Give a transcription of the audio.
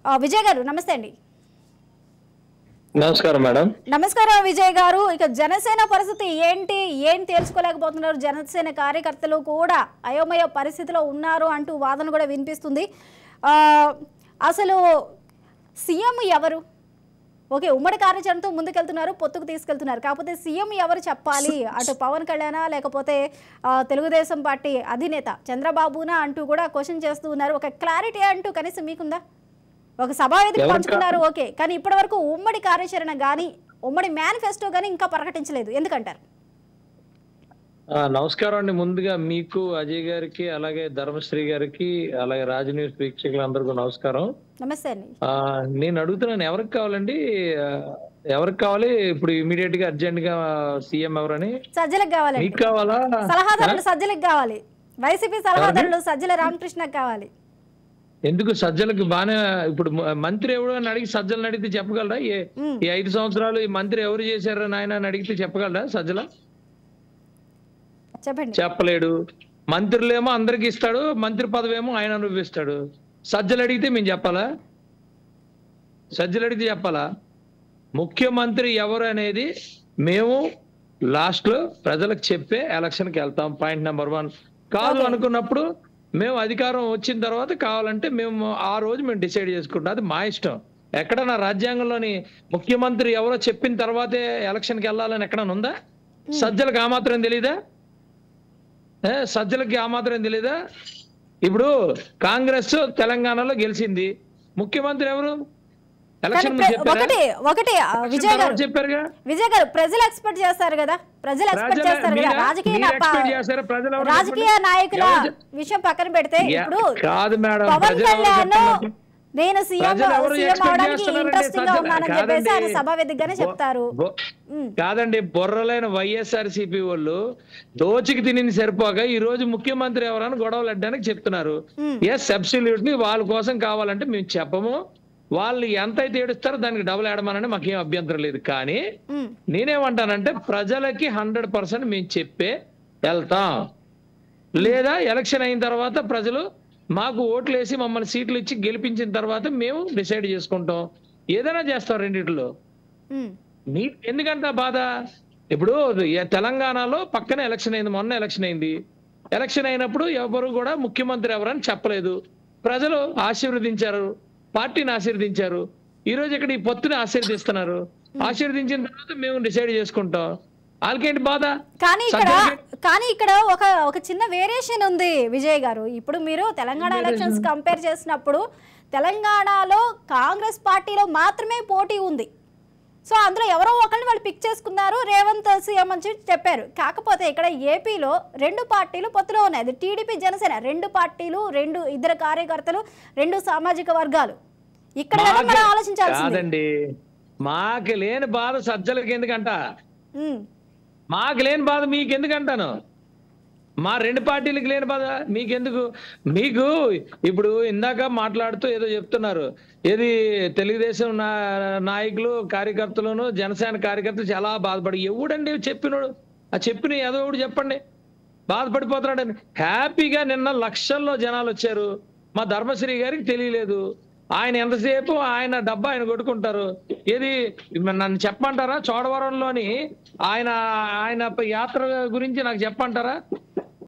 విజయ్ గారు నమస్తే అండి. నమస్కారం మేడం. నమస్కారం విజయ్ గారు. ఇక జనసేన పరిస్థితి ఏంటి, ఏం తేల్చుకోలేకపోతున్నారు, జనసేన కార్యకర్తలు కూడా అయోమయ పరిస్థితిలో ఉన్నారు అంటూ వాదన కూడా వినిపిస్తుంది. అసలు సీఎం ఎవరు? ఓకే, ఉమ్మడి కార్యాచరణతో ముందుకెళ్తున్నారు, పొత్తుకు తీసుకెళ్తున్నారు, కాకపోతే సీఎం ఎవరు చెప్పాలి? అటు పవన్ కళ్యాణా లేకపోతే తెలుగుదేశం పార్టీ అధినేత చంద్రబాబునా అంటూ కూడా క్వశ్చన్ చేస్తూ ఉన్నారు. ఒక క్లారిటీ అంటూ కనీసం మీకుందా? ఒక సభావేదిక పంచుకున్నారు, ఓకే, కానీ ఇప్పటి వరకు ఉమ్మడి కార్యాచరణ కానీ ఉమ్మడి మేనిఫెస్టో కానీ ఇంకా ప్రకటించలేదు, ఎందుకంటారు? నమస్కారం అండి. ముందుగా మీకు, అజయ్ గారికి, అలాగే ధర్మశ్రీ గారికి, అలాగే రాజ్ న్యూస్ వీక్షకులందరికీ నమస్కారం. నమస్తే అండి. నేను అడుగుతున్నాను, ఎవరికి కావాలండి? ఎవరికి కావాలి ఇప్పుడు ఇమీడియట్ గా అర్జెంట్ గా సీఎం ఎవరని? సజ్జలకు కావాలి. మీకు కావాలా? సలహాదారులు సజ్జలకు కావాలి. వైసీపీ సలహాదారులు సజ్జల రామకృష్ణకు కావాలి. ఎందుకు సజ్జలకు బానే? ఇప్పుడు మంత్రి ఎవడు అని అడిగి సజ్జలను అడిగితే చెప్పగలరా? ఈ 5 సంవత్సరాలు ఈ మంత్రి ఎవరు చేశారు నాయన అని అడిగితే చెప్పగలరా సజ్జల? చెప్పండి. చెప్పలేడు. మంత్రులేమో అందరికి ఇస్తాడు, మంత్రి పదవేమో ఆయన అనుభవిస్తాడు. సజ్జలు అడిగితే మేము చెప్పాలా? సజ్జలు అడిగితే చెప్పాలా? ముఖ్యమంత్రి ఎవరు అనేది మేము లాస్ట్ లో ప్రజలకు చెప్పే ఎలక్షన్కి వెళ్తాం. Point number 1. కాదు అనుకున్నప్పుడు మేము అధికారం వచ్చిన తర్వాత కావాలంటే మేము ఆ రోజు మేము డిసైడ్ చేసుకుంటాం, అది మా ఇష్టం. ఎక్కడన్నా రాజ్యాంగంలోని ముఖ్యమంత్రి ఎవరో చెప్పిన తర్వాతే ఎలక్షన్కి వెళ్ళాలని ఎక్కడన్నా ఉందా? సజ్జలకు ఆ మాత్రం తెలీదా? సజ్జలకి ఆ మాత్రం తెలీదా? ఇప్పుడు కాంగ్రెస్ తెలంగాణలో గెలిచింది, ముఖ్యమంత్రి ఎవరు? ఎలక్షన్ విజయ్ గారు ప్రజలు ఎక్స్పెక్ట్ చేస్తారు కదా, ప్రజలు ఎక్స్పెక్ట్ చేస్తారు కదా. రాజకీయ నాయకుల విషయం పక్కన పెడితే ఇప్పుడు కాదు మేడం, పవన్ కళ్యాణ్ నేను సీఎం అవడానికి ఇంట్రెస్టింగ్ గా ఉన్నానని చెప్పేసి ఆయన సభా వేదికగానే చెప్తారు. కాదండి, బొర్రలైన వైఎస్ఆర్సీపీ వాళ్ళు దోచికి తినింది సరిపోక ఈ రోజు ముఖ్యమంత్రి ఎవరని గొడవలు అడ్డానికి చెప్తున్నారు. ఎస్, అబ్సల్యూట్లీ వాళ్ళ కోసం కావాలంటే మేము చెప్పము. వాళ్ళు ఎంత అయితే ఏడుస్తారో దానికి డబుల్ ఏడమనని మాకేం అభ్యంతరం లేదు. కానీ నేనేమంటానంటే ప్రజలకి 100% మేము చెప్పే వెళ్తాం. లేదా ఎలక్షన్ అయిన తర్వాత ప్రజలు మాకు ఓట్లు వేసి మమ్మల్ని సీట్లు ఇచ్చి గెలిపించిన తర్వాత మేము డిసైడ్ చేసుకుంటాం. ఏదైనా చేస్తాం రెండిట్లో. ఎందుకంటే బాధ? ఇప్పుడు తెలంగాణలో పక్కన ఎలక్షన్ అయింది, మొన్న ఎలక్షన్ అయింది. ఎలక్షన్ అయినప్పుడు ఎవరు కూడా ముఖ్యమంత్రి ఎవరని చెప్పలేదు. ప్రజలు ఆశీర్వదించారు, పార్టీని ఆశీర్వదించారు. ఈ రోజు ఇక్కడ ఈ పొత్తుని ఆశీర్వదిస్తున్నారు. ఆశీర్వదించిన తర్వాత మేము డిసైడ్ చేసుకుంటాం. వాళ్ళకేంటి బాధ? కానీ ఇక్కడ ఒక చిన్న వేరియేషన్ ఉంది విజయ్ గారు. ఇప్పుడు మీరు తెలంగాణ ఎలక్షన్స్ కంపేర్ చేసినప్పుడు తెలంగాణలో కాంగ్రెస్ పార్టీలో మాత్రమే పోటీ ఉంది. సో అందులో ఎవరో ఒకరిని వాళ్ళు పిక్ చేసుకున్నారు, రేవంత్ సీఎం అని చెప్పారు. కాకపోతే ఇక్కడ ఏపీలో 2 పార్టీలు పొత్తులో ఉన్నాయి. అది టీడీపీ, జనసేన, 2 పార్టీలు, 2 కార్యకర్తలు, 2 సామాజిక వర్గాలు. ఇక్కడ మనం ఆలోచించాల్సింది. మాకు లేని బాధ సజ్జలకి ఎందుకంట? మాకు లేని బాధ మీకు ఎందుకంటాను? మా 2 పార్టీలకు లేని బాధ మీకెందుకు? మీకు ఇప్పుడు ఇందాక మాట్లాడుతూ ఏదో చెప్తున్నారు, ఏది తెలుగుదేశం నాయకులు కార్యకర్తలను జనసేన కార్యకర్తలు చాలా బాధపడి. ఎవడండి చెప్పినోడు? ఆ చెప్పిన ఏదో ఒకటి చెప్పండి. బాధపడిపోతున్నాడని. హ్యాపీగా నిన్న లక్షల్లో జనాలు వచ్చారు. మా ధర్మశ్రీ గారికి తెలియలేదు. ఆయన ఎంతసేపు ఆయన డబ్బా ఆయన కొట్టుకుంటారు. ఏది నన్ను చెప్పమంటారా? చోడవరంలోని ఆయన యాత్ర గురించి నాకు చెప్పంటారా?